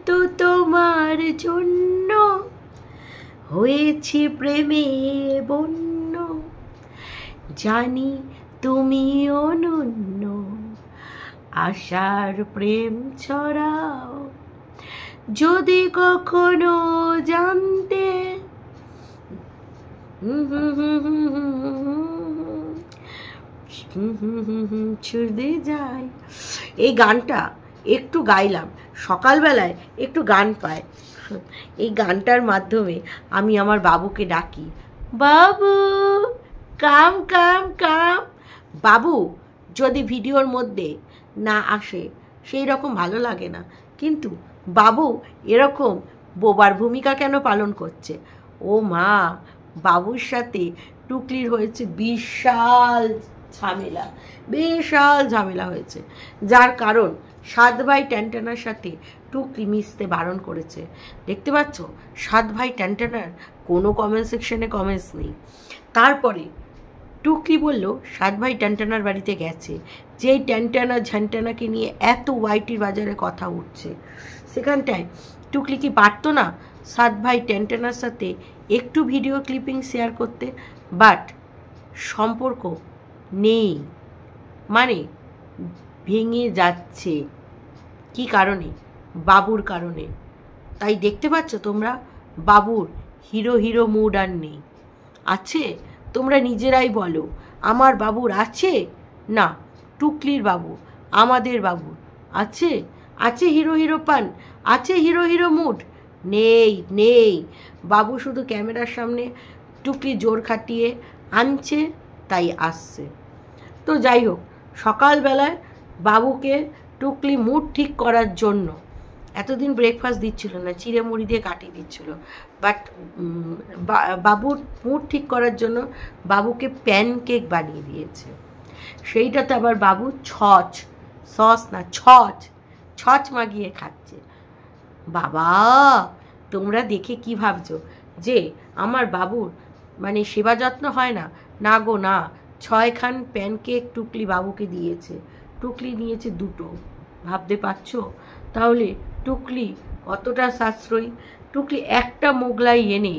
তো তোমার জন্য হয়েছে প্রেমে বন্য, জানি তুমি অনন্য, আশার প্রেম ছড়াও। যদি কখনো জানতে ছুড়ে যায়। এই গানটা একটু গাইলাম, সকালবেলায় একটু গান পায়। এই গানটার মাধ্যমে আমি আমার বাবুকে ডাকি, বাবু কাম কাম কাম। বাবু যদি ভিডিওর মধ্যে না আসে সেই রকম ভালো লাগে না, কিন্তু বাবু এরকম বোবার ভূমিকা কেন পালন করছে? ও মা, বাবুর সাথে টুকলির হয়েছে বিশাল ঝামেলা হয়েছে, যার কারণ সাত ভাই ট্যানটানার সাথে টুকলি মিশতে বারণ করেছে। দেখতে পাচ্ছ, সাত ভাই ট্যানটানার কোনো কমেন্ট সেকশনে কমেন্টস নেই। তারপরে টুকলি বলল সাত ভাই ট্যানটানার বাড়িতে গেছে, যেই ট্যানটানা ঝ্যানটানাকে নিয়ে এত ওয়াইটির বাজারে কথা উঠছে, সেখানটায় টুকলি কি পারতো না সাত ভাই ট্যানটানার সাথে একটু ভিডিও ক্লিপিং শেয়ার করতে? বাট সম্পর্ক নেই, মানে ভেঙে যাচ্ছে। কি কারণে? বাবুর কারণে। তাই দেখতে পাচ্ছ তোমরা, বাবুর হিরো মুড আর নেই। আছে? তোমরা নিজেরাই বলো, আমার বাবুর আছে? না, টুকলির বাবু, আমাদের বাবু আছে? আছে হিরো পান? আছে হিরো মুড? নেই। বাবু শুধু ক্যামেরার সামনে টুকলি জোর খাটিয়ে আনছে, তাই আসছে। তো যাই হোক, সকালবেলায় বাবুকে টুকলি মুড ঠিক করার জন্য এতদিন ব্রেকফাস্ট দিচ্ছিল না, চিড়ে মুড়ি দিয়ে কাটিয়ে দিচ্ছিল, বাট বাবুর মুড ঠিক করার জন্য বাবুকে প্যানকেক বানিয়ে দিয়েছে। সেইটাতে আবার বাবু ছচ মাগিয়ে খাচ্ছে। বাবা, তোমরা দেখে কি ভাবছো যে আমার বাবুর মানে সেবা যত্ন হয় না? না গো না, 6 খান প্যানকেক টুকলি বাবুকে দিয়েছে। টুকলি নিয়েছে 2টো। ভাবতে পারছো তাহলে টুকলি কতটা সাশ্রয়ী? টুকলি একটা মোগলাই এনে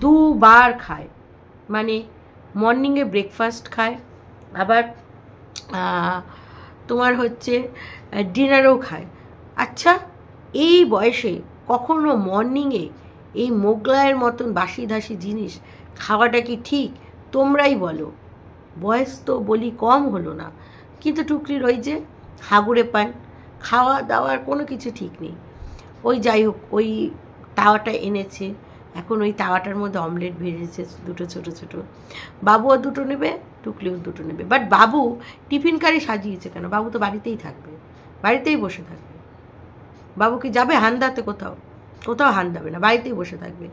2 বার খায়, মানে মর্নিংয়ে ব্রেকফাস্ট খায়, আবার তোমার হচ্ছে ডিনারও খায়। আচ্ছা, এই বয়সে কখনো মর্নিংয়ে এই মোগলাইয়ের মতন বাসি ধাসি জিনিস খাওয়াটা কি ঠিক? তোমরাই বলো। বয়স তো বলি কম হলো না, কিন্তু টুকলির ওই যে হাগুড়ে পান, খাওয়া দাওয়ার কোনো কিছু ঠিক নেই। ওই যাই হোক, ওই তাওয়াটা এনেছে, এখন ওই তাওয়াটার মধ্যে অমলেট ভেজেছে 2টো ছোট। বাবুও 2টো নেবে, টুকলিও 2টো নেবে। বাট বাবু টিফিন কারি সাজিয়েছে কেন? বাবু তো বাড়িতেই থাকবে, বাড়িতেই বসে থাকবে। বাবু কি যাবে হান্দাতে? কোথাও হান্দাবে না, বাড়িতেই বসে থাকবে।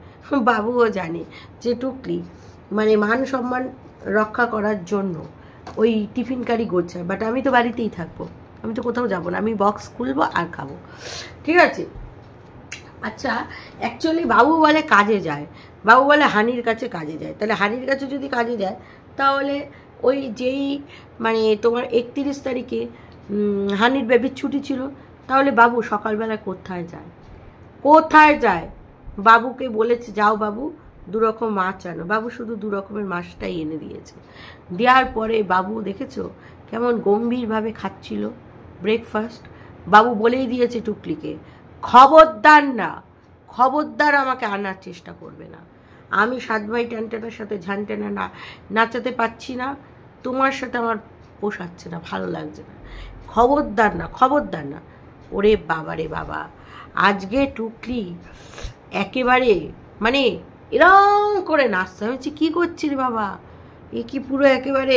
বাবুও জানে যে টুকলি মানে মান সম্মান রক্ষা করার জন্য ওই টিফিন কারি গোছায়, বাট আমি তো বাড়িতেই থাকবো, আমি তো কোথাও যাবো না, আমি বক্স খুলবো আর খাবো, ঠিক আছে? আচ্ছা, অ্যাকচুয়ালি বাবু বলে কাজে যায়, বাবু বলে হানির কাছে কাজে যায়। তাহলে হানির কাছে যদি কাজে যায়, তাহলে ওই যেই মানে তোমার 31 তারিখে হানির বেবির ছুটি ছিল, তাহলে বাবু সকালবেলা কোথায় যায়? বাবুকে বলেছে যাও বাবু 2 রকম মাছ আনো, বাবু শুধু 2 রকমের মাছটাই এনে দিয়েছে। দেওয়ার পরে বাবু দেখেছো কেমন গম্ভীরভাবে খাচ্ছিল ব্রেকফাস্ট। বাবু বলেই দিয়েছে টুকলিকে, খবরদার আমাকে আনার চেষ্টা করবে না। আমি সাত ভাই ট্যানটানার সাথে ঝানটানা নাচাতে পারছি না, তোমার সাথে আমার পোষাচ্ছে না, ভালো লাগছে না, খবরদার না। ওরে বাবা রে বাবা, আজকে টুকলি একেবারে মানে এরম করে নাচতে হয়েছে। কী করছি রে বাবা, এ কি পুরো একেবারে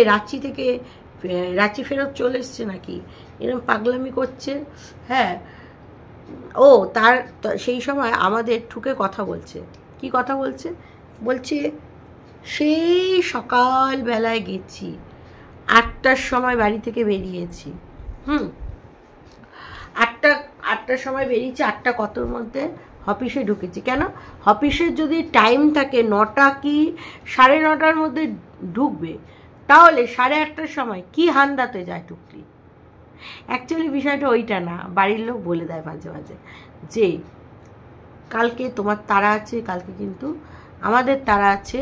রাঁচি ফেরত চলে এসছে নাকি? এরকম পাগলামি করছে। হ্যাঁ, ও তার সেই সময় আমাদের ঠুকে কথা বলছে। কি কথা বলছে? বলছে সেই সকালবেলায় গেছি, 8টার সময় বাড়ি থেকে বেরিয়েছি। 8টার সময় বেরিয়েছি, 8টা কতর মধ্যে অফিসে ঢুকেছি। কেন? অফিসের যদি টাইম থাকে 9টা কি 9:30টার মধ্যে ঢুকবে, তাহলে 8:30টার সময় কি হান্দাতে যায় টুকলি? অ্যাকচুয়ালি বিষয়টা ওইটা না, বাড়ির লোক বলে দেয় মাঝে মাঝে যে কালকে তোমার তাড়া আছে, কালকে কিন্তু আমাদের তাড়া আছে,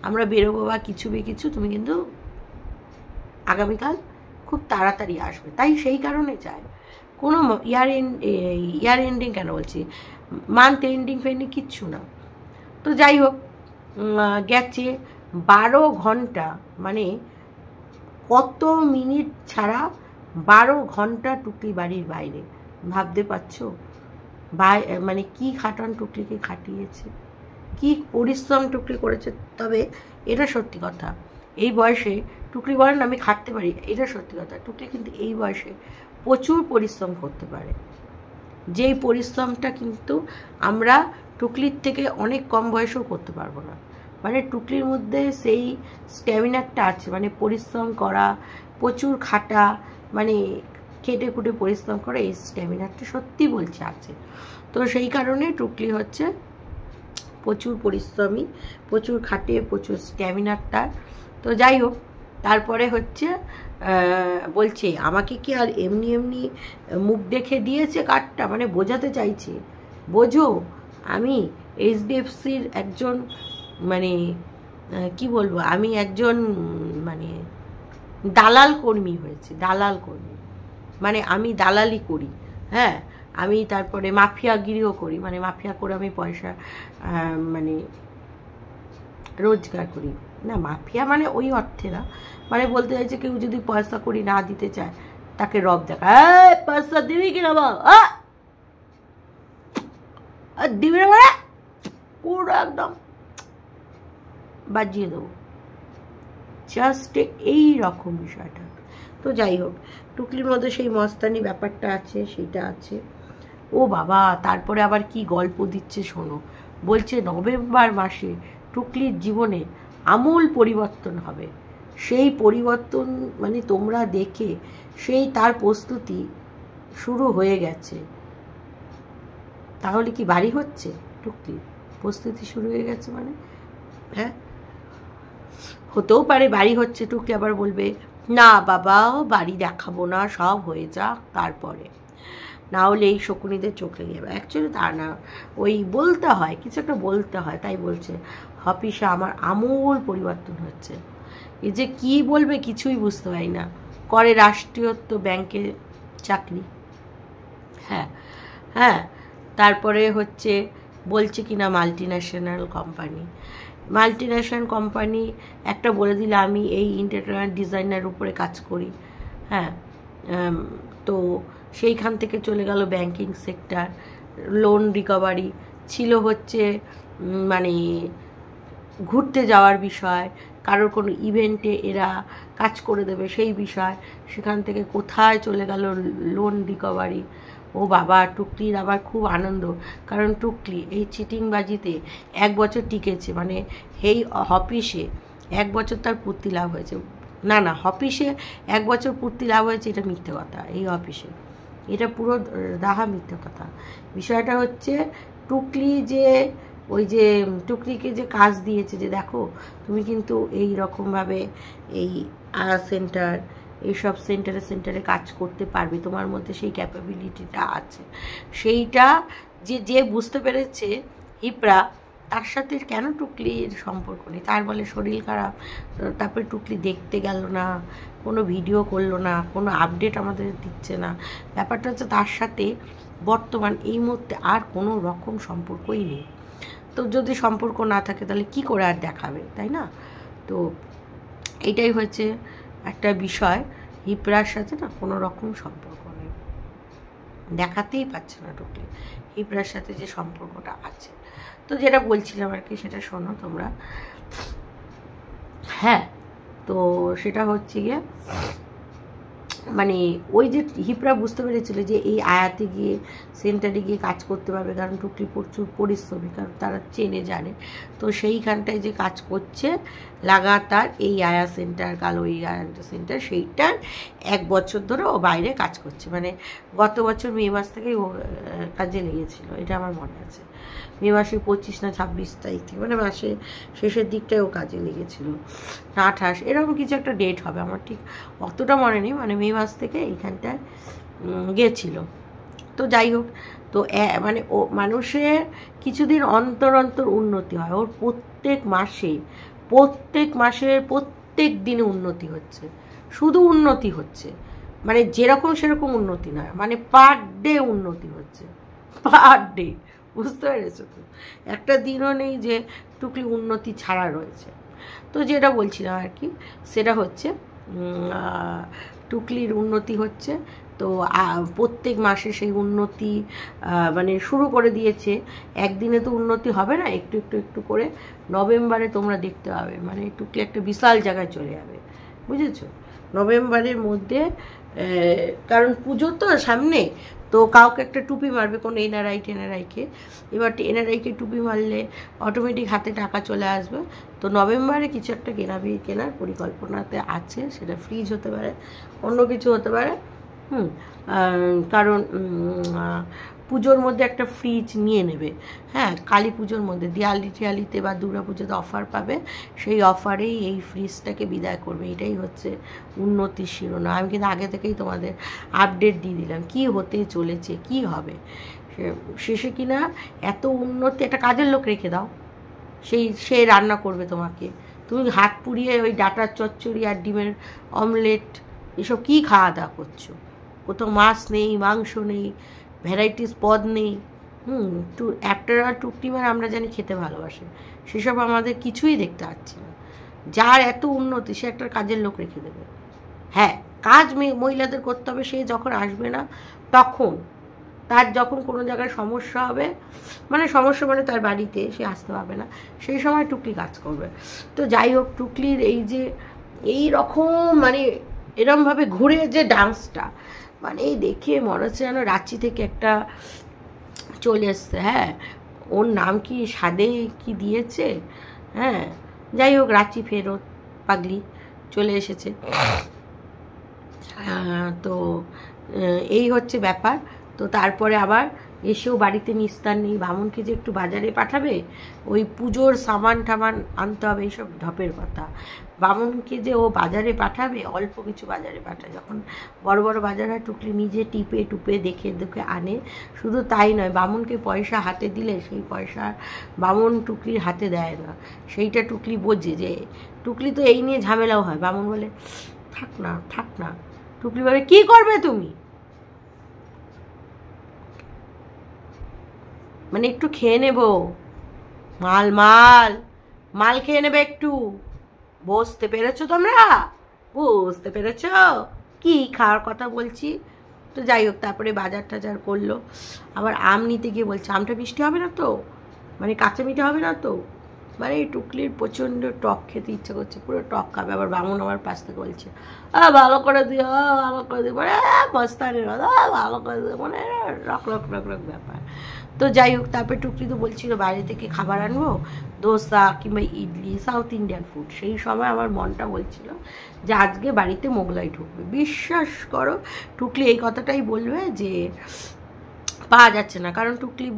আমরা বেরোবো বা কিছু কিছু, তুমি কিন্তু আগামীকাল খুব তাড়াতাড়ি আসবে। তাই সেই কারণে চায় কোনো ইয়ার এন্ডিং কেন বলছি, মান্থ এন্ডিং ফেন্ডিং কিচ্ছু না। তো যাই হোক, গেছে 12 ঘন্টা, মানে কত মিনিট ছাড়া 12 ঘন্টা টুকলি বাড়ির বাইরে। ভাবতে পারছো মানে কি খাটান টুকলিকে খাটিয়েছে, কি পরিশ্রম টুকলি করেছে। তবে এটা সত্যি কথা, এই বয়সে টুকলি বলেন আমি খাটতে পারি, এটা সত্যি কথা। টুকলি কিন্তু এই বয়সে প্রচুর পরিশ্রম করতে পারে, যেই পরিশ্রমটা কিন্তু আমরা টুকলির থেকে অনেক কম বয়সেও করতে পারবো না। মানে টুকলির মধ্যে সেই স্ট্যামিনারটা আছে, মানে পরিশ্রম করা, প্রচুর খাটা, মানে খেটে খুটে পরিশ্রম করা, এই স্ট্যামিনারটা সত্যি বলছে আছে। তো সেই কারণে টুকলি হচ্ছে প্রচুর পরিশ্রমী, প্রচুর খাটে, প্রচুর স্ট্যামিনারটা। তো যাই হোক, তারপরে হচ্ছে বলছে আমাকে কি আর এমনি এমনি মুখ দেখে দিয়েছে কার্ডটা, মানে বোঝাতে চাইছে বোঝো আমি এইচডিএফসির একজন, মানে কি বলবো, আমি একজন মানে দালাল কর্মী হয়েছে, দালাল কর্মী, মানে আমি দালালি করি, হ্যাঁ, আমি তারপরে মাফিয়াগিরিও করি, মানে মাফিয়া করে আমি পয়সা মানে রোজগার করি। না মাফিয়া মানে ওই অর্থে না, মানে বলতে চাইছে কেউ যদি পয়সা করি না দিতে চায় তাকে রব দেখা, পয়সা দিবি কিনা বল, দিবি না মানে পুরো একদম বাজিয়ে দেবো, জাস্ট এই রকম বিষয়টা। তো যাই হোক, টুকলির মধ্যে সেই মস্তানি ব্যাপারটা আছে, সেইটা আছে। ও বাবা, তারপরে আবার কি গল্প দিচ্ছে শোনো, বলছে নভেম্বর মাসে টুকলির জীবনে আমূল পরিবর্তন হবে। সেই পরিবর্তন মানে তোমরা দেখে সেই তার প্রস্তুতি শুরু হয়ে গেছে। তাহলে কি বাড়ি হচ্ছে? টুকলির প্রস্তুতি শুরু হয়ে গেছে মানে, হ্যাঁ হতেও পারে বাড়ি হচ্ছে। টুকলি আবার বলবে না বাবা বাড়ি দেখাবো না, সব হয়ে যাক তারপরে, না হলে এই শকুনিদের চোখ লেগে যাবে। অ্যাকচুয়ালি তা না, ওই বলতে হয়, কিছু একটা বলতে হয়, তাই বলছে অফিসে আমার আমূল পরিবর্তন হচ্ছে। এই যে কি বলবে কিছুই বুঝতে পারি না। করে রাষ্ট্রীয়ত্ব ব্যাংকে চাকরি, হ্যাঁ হ্যাঁ, তারপরে হচ্ছে বলছে কিনা মাল্টিন্যাশনাল কোম্পানি, মাল্টিন্যাশনাল কোম্পানি একটা বলে দিলে আমি এই ইন্টেরিয়র ডিজাইনার উপরে কাজ করি, হ্যাঁ, তো সেইখান থেকে চলে গেল ব্যাংকিং সেক্টর, লোন রিকভারি ছিল হচ্ছে মানে ঘুরতে যাওয়ার বিষয়, কারোর কোনো ইভেন্টে এরা কাজ করে দেবে সেই বিষয়, সেখান থেকে কোথায় চলে গেল লোন রিকভারি। ও বাবা, টুকলির আবার খুব আনন্দ, কারণ টুকলি এই চিটিংবাজিতে 1 বছর টিকেছে, মানে এই অফিসে 1 বছর তার পূর্তি লাভ হয়েছে। না না, অফিসে 1 বছর পূর্তি লাভ হয়েছে এটা মিথ্যে কথা, এই অফিসে এটা পুরো দাহা মিথ্যে কথা। বিষয়টা হচ্ছে টুকলি যে ওই যে টুকলিকে যে কাজ দিয়েছে যে দেখো তুমি কিন্তু এই রকমভাবে এই সেন্টার এইসব সেন্টারে কাজ করতে পারবে, তোমার মধ্যে সেই ক্যাপাবিলিটিটা আছে, সেইটা যে বুঝতে পেরেছে হিপরা, তার সাথে কেন টুকলির সম্পর্ক নেই। তার বলে শরীর খারাপ, তারপরে টুকলি দেখতে গেল না, কোনো ভিডিও করলো না, কোনো আপডেট আমাদের দিচ্ছে না। ব্যাপারটা হচ্ছে তার সাথে বর্তমান এই মুহূর্তে আর কোনো রকম সম্পর্কই নেই। তো যদি সম্পর্ক না থাকে তাহলে কি করে আর দেখাবে, তাই না? তো এইটাই হচ্ছে একটা বিষয়, হিপরার সাথে না কোনো রকম সম্পর্ক নেই, দেখাতেই পাচ্ছে না টুকলি হিপরার সাথে যে সম্পর্কটা আছে। তো যেটা বলছিলাম আর কি সেটা শোনো তোমরা। হ্যাঁ, তো সেটা হচ্ছে গিয়ে মানে ওই যে হিপরা বুঝতে পেরেছিল যে এই আয়াতে গিয়ে সেন্টারে গিয়ে কাজ করতে পারবে, কারণ টুকলি প্রচুর পরিশ্রমী, কারণ তারা চেনে জানে। তো সেইখানটায় যে কাজ করছে লাগাতার এই আয়া সেন্টার কালো এই আয়া সেন্টার সেইটার 1 বছর ধরে ও বাইরে কাজ করছে। মানে গত বছর মে মাস থেকেই ও কাজে লেগেছিল, এটা আমার মনে আছে। মে মাসের 25 না 26 তারিখ থেকে, মানে মাসে শেষের দিকটায় ও কাজে লেগেছিল, 28 এরকম কিছু একটা ডেট হবে, আমার ঠিক অতটা মনে নেই। মানে মে মাস থেকে এইখানটায় গেছিলো। তো যাই হোক, তো মানে ও মানুষের কিছুদিন অন্তর অন্তর উন্নতি হয়, ওর প্রত্যেক মাসের প্রত্যেক দিনে উন্নতি হচ্ছে, শুধু উন্নতি হচ্ছে, মানে যেরকম সেরকম উন্নতি নয়, মানে পার ডে উন্নতি হচ্ছে, পার ডে। বুঝতে পেরেছো তো? একটা দিনও নেই যে টুকলি উন্নতি ছাড়া রয়েছে। তো যেটা বলছিলাম আর কি, সেটা হচ্ছে টুকলির উন্নতি হচ্ছে। তো প্রত্যেক মাসে সেই উন্নতি মানে শুরু করে দিয়েছে। একদিনে তো উন্নতি হবে না, একটু একটু একটু করে নভেম্বরে তোমরা দেখতে পাবে, মানে টুকলি একটা বিশাল জায়গায় চলে যাবে, বুঝেছো? নভেম্বরের মধ্যে, কারণ পুজো তো সামনে, তো কাউকে একটা টুপি মারবে, কোনো এনআরআইকে। এবার এনআরআইকে টুপি মারলে অটোমেটিক হাতে টাকা চলে আসবে। তো নভেম্বরে কিছু একটা কেনার পরিকল্পনাতে আছে, সেটা ফ্রিজ হতে পারে, অন্য কিছু হতে পারে। কারণ পুজোর মধ্যে একটা ফ্রিজ নিয়ে নেবে, হ্যাঁ, কালী পুজোর মধ্যে, দিওয়ালিতে বা দুর্গা পুজোতে অফার পাবে, সেই অফারেই এই ফ্রিজটাকে বিদায় করবে। এটাই হচ্ছে উন্নতির শিরোনাম। আমি কিন্তু আগে থেকেই তোমাদের আপডেট দিয়ে দিলাম কি হতে চলেছে, কি হবে শেষে কিনা। এত উন্নতি, একটা কাজের লোক রেখে দাও, সে রান্না করবে তোমাকে, তুমি হাত পুড়িয়ে ওই ডাটার চচ্চড়ি আর ডিমের অমলেট এসব কী খাওয়া দাওয়া করছো? কোথাও মাছ নেই, মাংস নেই, ভ্যারাইটিস পদ নেই। আর টুকটিমার আমরা জানি খেতে ভালোবাসে, সেসব আমাদের কিছুই দেখতে পাচ্ছি না। যার এত উন্নতি সে একটা কাজের লোক রেখে দেবে। হ্যাঁ, কাজ মহিলাদের করতে হবে, সে যখন আসবে না তখন, তার যখন কোনো জায়গায় সমস্যা হবে, মানে সমস্যা মানে তার বাড়িতে সে আসতে পারবে না, সেই সময় টুকলি কাজ করবে। তো যাই হোক, টুকলির এই রকম মানে এরমভাবে ঘুরে যে ডান্সটা, মানে দেখে মনে হচ্ছে যেন রাঁচি থেকে একটা চলে এসছে। হ্যাঁ, ওর নাম কি সাদে কি দিয়েছে, হ্যাঁ, যাই হোক, রাঁচি ফেরত পাগলি চলে এসেছে। তো এই হচ্ছে ব্যাপার। তো তারপরে আবার এসেও বাড়িতে নিস্তার নেই, বামুনকে যে একটু বাজারে পাঠাবে, ওই পুজোর সামান টামান আনতে হবে, এইসব ঢপের কথা। বামুনকে যে ও বাজারে পাঠাবে, অল্প কিছু বাজারে পাঠায়, যখন বড় বড় বাজার হয় টুকলি নিজে টিপে টুপে দেখে দেখে আনে। শুধু তাই নয়, বামুনকে পয়সা হাতে দিলে সেই পয়সা বামুন টুকলির হাতে দেয় না, সেইটা টুকলি বোঝে। যে টুকলি তো এই নিয়ে ঝামেলাও হয়, বামুন বলে থাক না, টুকলি বলে কী করবে তুমি, মানে একটু খেয়ে নেব, মাল খেয়ে নেবে একটু। বুঝতে পেরেছো তোমরা? বুঝতে পেরেছো কি খাওয়ার কথা বলছি? তো যাই হোক, তারপরে বাজার টাজার করলো। আবার আম নিতে গিয়ে বলছে আমটা মিষ্টি হবে না তো, মানে কাঁচা মিঠে হবে না তো। মানে এই টুকলির প্রচণ্ড টক খেতে ইচ্ছা করছে, পুরো টক খাবে। আবার বামুন আমার পাশ থেকে বলছে ভালো করে দিও, ভালো করে দিও, মানে মস্তানের ভালো করে দিও, মানে রক ব্যাপার। তো যাই হোক, তারপরে টুকলি তো বলছিল বাইরে থেকে খাবার আনবো, দোসা কিংবা ইডলি, সাউথ ইন্ডিয়ান ফুড। সেই সময় আমার মনটা বলছিল যে আজকে বাড়িতে মোগলাই ঢুকবে। বিশ্বাস করো, টুকলি এই কথাটাই বলবে যে পাওয়া যাচ্ছে না, কারণ টুকলি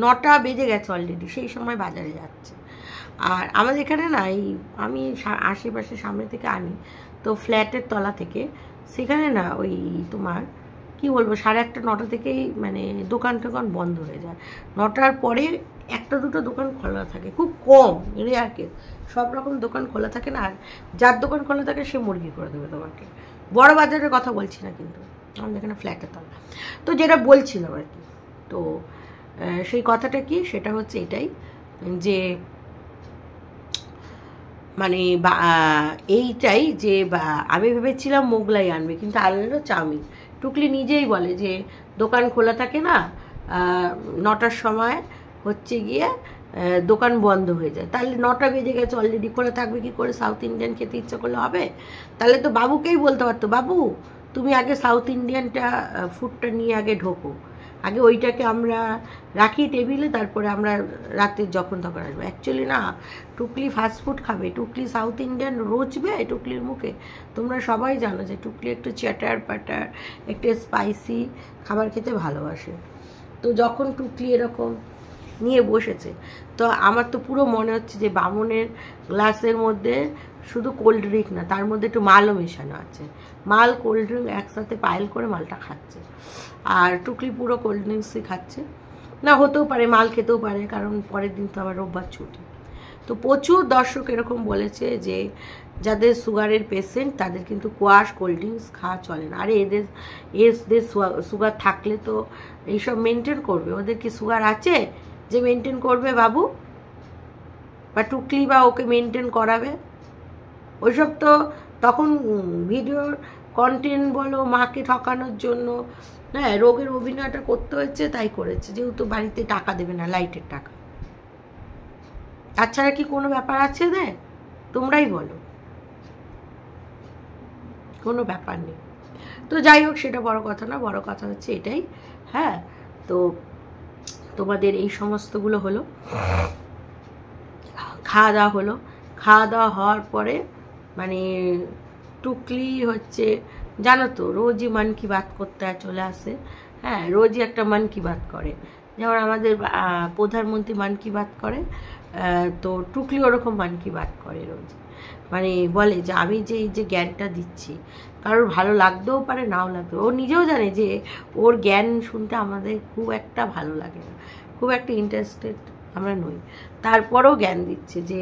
9টা বেজে গেছে অলরেডি, সেই সময় বাজারে যাচ্ছে। আর আমাদের এখানে না, আমি আশেপাশে সামনে থেকে আনি, তো ফ্ল্যাটের তলা থেকে, সেখানে না ওই তোমার কি বলবো, 8:30 9টা থেকেই মানে দোকান টোকান বন্ধ হয়ে যায়। 9টার পরে 1-2টো দোকান খোলা থাকে, খুব কম, রেয়ার কেস। সব রকম দোকান খোলা থাকে না, আর যার দোকান খোলা থাকে সে মুরগি করে দেবে তোমাকে। বড় বাজারের কথা বলছি না কিন্তু, আমাদের এখানে ফ্ল্যাটের তলা। তো যেটা বলছিলাম আর কি, তো সেই কথাটা কি, সেটা হচ্ছে এটাই যে মানে এইটাই যে আমি ভেবেছিলাম মোগলাই আনবে, কিন্তু আনলো চাউমিন। টুকলি নিজেই বলে যে দোকান খোলা থাকে না, 9টার সময় হচ্ছে গিয়ে দোকান বন্ধ হয়ে যায়। তাহলে 9টা বেজে গেছে অলরেডি, খোলা থাকবে কি করে? সাউথ ইন্ডিয়ান খেতে ইচ্ছা করলে হবে? তাহলে তো বাবুকেই বলতে পারতো, বাবু তুমি আগে সাউথ ইন্ডিয়ানটা ফুডটা নিয়ে আগে ঢোকো, আগে ওইটাকে আমরা রাখি টেবিলে, তারপরে আমরা রাতে যখন তখন আসবো। অ্যাকচুয়ালি না, টুকলি ফাস্টফুড খাবে, টুকলি সাউথ ইন্ডিয়ান রোজবে টুকলির মুখে। তোমরা সবাই জানো যে টুকলি একটু চ্যাটার প্যাটার, একটু স্পাইসি খাবার খেতে ভালোবাসে। তো যখন টুকলি এরকম নিয়ে বসেছে, তো আমার তো পুরো মনে হচ্ছে যে বামনের গ্লাসের মধ্যে শুধু কোল্ড ড্রিঙ্ক না, তার মধ্যে একটু মালও মেশানো আছে। মাল কোল্ড ড্রিঙ্ক একসাথে পাইল করে মালটা খাচ্ছে, আর টুকলি পুরো কোল্ড ড্রিঙ্কসই খাচ্ছে। না, হতেও পারে মাল খেতেও পারে, কারণ পরের দিন তো আবার রোববার ছুটি। তো প্রচুর দর্শক এরকম বলেছে যে যাদের সুগারের পেশেন্ট তাদের কিন্তু কোয়াশ কোল্ড ড্রিঙ্কস খাওয়া চলে না। আরে এদের সুগার থাকলে তো এইসব মেনটেন করবে। ওদের কি সুগার আছে যে মেনটেন করবে বাবু, বা টুকলি বা ওকে মেনটেন করাবে? ওইসব তো তখন ভিডিওর কন্টেন্ট বলো, মাকে ঠকানোর জন্য, হ্যাঁ, রোগের অভিনয়টা করতে হয়েছে, তাই করেছে, যেহেতু বাড়িতে টাকা দেবে না, লাইটের টাকা। তাছাড়া কি কোনো ব্যাপার আছে? দে, তোমরাই বলো, কোনো ব্যাপার নেই। তো যাই হোক, সেটা বড় কথা না, বড় কথা হচ্ছে এটাই। হ্যাঁ, তো তোমাদের এই সমস্তগুলো হলো, খাওয়া দাওয়া হলো। খাওয়া দাওয়া হওয়ার পরে মানে টুকলি হচ্ছে, জানো তো, রোজই মন কি বাত করতে চলে আসে। হ্যাঁ, রোজই একটা মন কি বাত করে, যেমন আমাদের প্রধানমন্ত্রী মন কি বাত করে, তো টুকলি ওরকম মন কি বাত করে রোজ। মানে বলে যে আমি যে এই যে জ্ঞানটা দিচ্ছি কারোর ভালো লাগতেও পারে, নাও লাগতেও, ও নিজেও জানে যে ওর জ্ঞান শুনতে আমাদের খুব একটা ভালো লাগে না, খুব একটা ইন্টারেস্টেড আমরা নই, তারপরেও জ্ঞান দিচ্ছে যে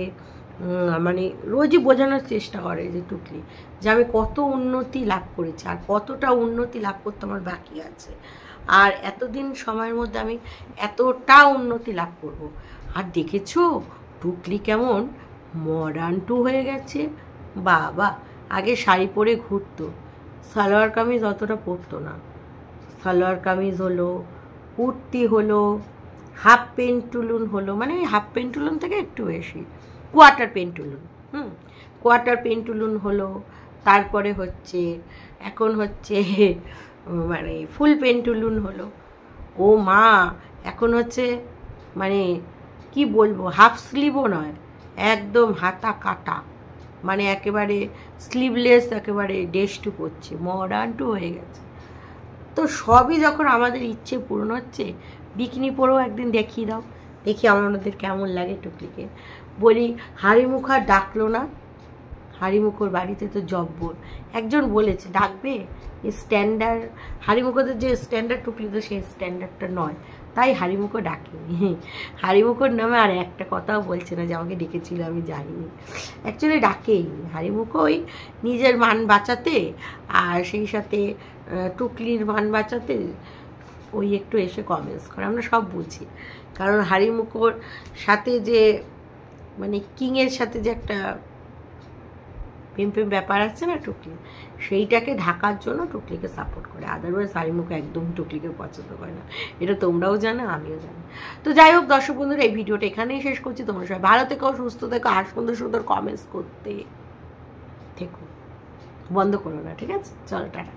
মানে রোজই বোঝানোর চেষ্টা করে যে টুকলি যে আমি কত উন্নতি লাভ করেছি আর কতটা উন্নতি লাভ করতে আমার বাকি আছে, আর এতদিন সময়ের মধ্যে আমি এতটা উন্নতি লাভ করব। আর দেখেছো টুকলি কেমন মডার্ন টু হয়ে গেছে বাবা। আগে শাড়ি পরে ঘুরতো, সালোয়ার কামিজ অতটা পরতো না, সালোয়ার কামিজ হলো, কুর্তি হলো, হাফ পেন্টুলুন হলো, মানে হাফ পেন্টুলুন থেকে একটু বেশি, কোয়ার্টার পেন্টুলুন, কোয়ার্টার পেন্টুলুন হলো, তারপরে হচ্ছে এখন হচ্ছে মানে ফুল পেন্টুলুন হলো। ও মা, এখন হচ্ছে মানে কি বলবো, হাফ স্লিভও নয়, একদম হাতা কাটা, মানে একেবারে স্লিভলেস, একেবারে ড্রেস টু পরছে, মডার্ন টু হয়ে গেছে। তো সবই যখন আমাদের ইচ্ছে পূরণ হচ্ছে, বিকিনি পরেও একদিন দেখিয়ে দাও, দেখি আমাদের কেমন লাগে টুকলিকে। বলি হাড়িমুখার ডাকলো না, হাড়িমুখোর বাড়িতে তো জব্বর, একজন বলেছে ডাকবে, স্ট্যান্ডার্ড হাড়িমুখোদের যে স্ট্যান্ডার্ড টুকলি তো সেই স্ট্যান্ডার্ডটা নয়, তাই হাড়িমুখো ডাকেনি। হাড়িমুখোর নামে আর একটা কথাও বলছে না যে আমাকে ডেকেছিল আমি যাইনি, অ্যাকচুয়ালি ডাকেই হাড়িমুখো ওই নিজের মান বাঁচাতে, আর সেই সাথে টুকলির মান বাঁচাতে ওই একটু এসে কমেন্টস করে, আমরা সব বুঝি। কারণ হাড়িমুখোর সাথে যে মানে কিংয়ের সাথে যে একটা প্রেম ব্যাপার আছে না টুকলি, সেইটাকে ঢাকার জন্য টুকলিকে সাপোর্ট করে, আদারওয়াইজ হাড়িমুখ একদম টুকলিকে পছন্দ করে না, এটা তোমরাও জানো, আমিও জানি। তো যাই হোক দর্শক বন্ধুরা, এই ভিডিওটা এখানেই শেষ করছি। তোমরা সবাই ভালো থেকো, সুস্থ থেকো, আর সুন্দর সুন্দর কমেন্টস করতে থেকো, বন্ধ করো না, ঠিক আছে? চলো টাটা।